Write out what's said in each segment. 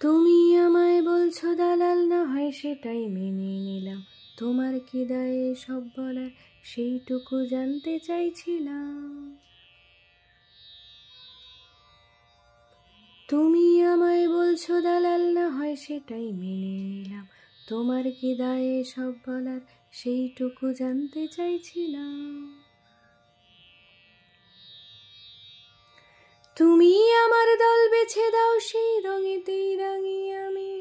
তুমি আমায় বলছো দালাল, না হয় সেটাই মেনে নিলাম। তোমার কি দায়ে সব বলার, সেইটুকু জানতে চাইছিলাম। তুমি আমায় বলছো দালাল, না হয় সেটাই মেনে নিলাম। তোমার কি দায়ে সব বলার, সেইটুকু জানতে চাইছিলাম। তুমি আমার দল বেছে দাও, সেই রঙেতেই রাঙি আমি।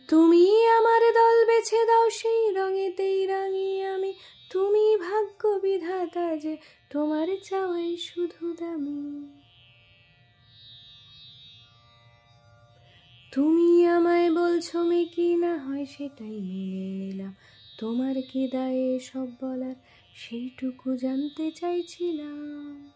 তুমি আমার দল বেছে দাও, সেই রঙেতেই রাঙি আমি। তুমি ভাগ্য বিধাতা যে, তোমার চাওয়াই শুধু দামি। তুমি আমায় বলছো মেকি, না হয় সেটাই মেনে নিলাম। তোমার কি দায়ে সব বলার, সেইটুকু জানতে চাইছিলাম।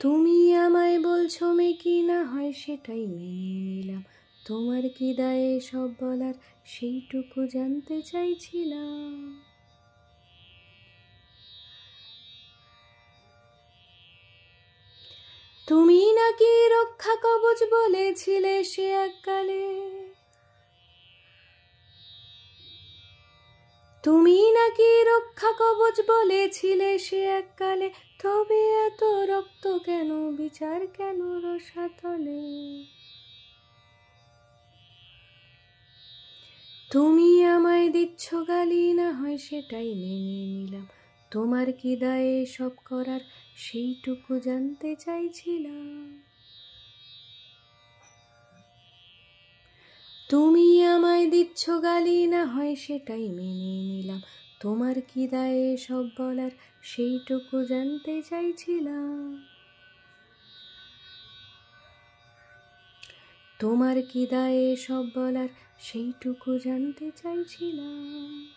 তুমি আমায় বলছো মেকি, না হয় সেটাই মেনে নিলাম। তোমার কি দায়ে সব বলার, সেইটুকু জানতে চাইছিলাম। তুমি নাকি রক্ষা কবচ বলেছিলে সে এককালে। তুমি নাকি রক্ষা কবচ বলেছিলে সে এককালে। তবে এত রক্ত কেন, বিচার কেন রসাতলে। তুমি আমায় দিচ্ছ গালি, না হয় সেটাই মেনে নিলাম। তোমার কি দায়ে সব করার, সেইটুকু জানতে চাইছিলাম। তুমি আমায় দিচ্ছ গালি, না হয় সেটাই মেনে নিলাম। তোমার কি দায়ে সব বলার, সেইটুকু জানতে চাইছিলাম। তোমার কি দায়ে সব বলার, সেইটুকু জানতে চাইছিলাম।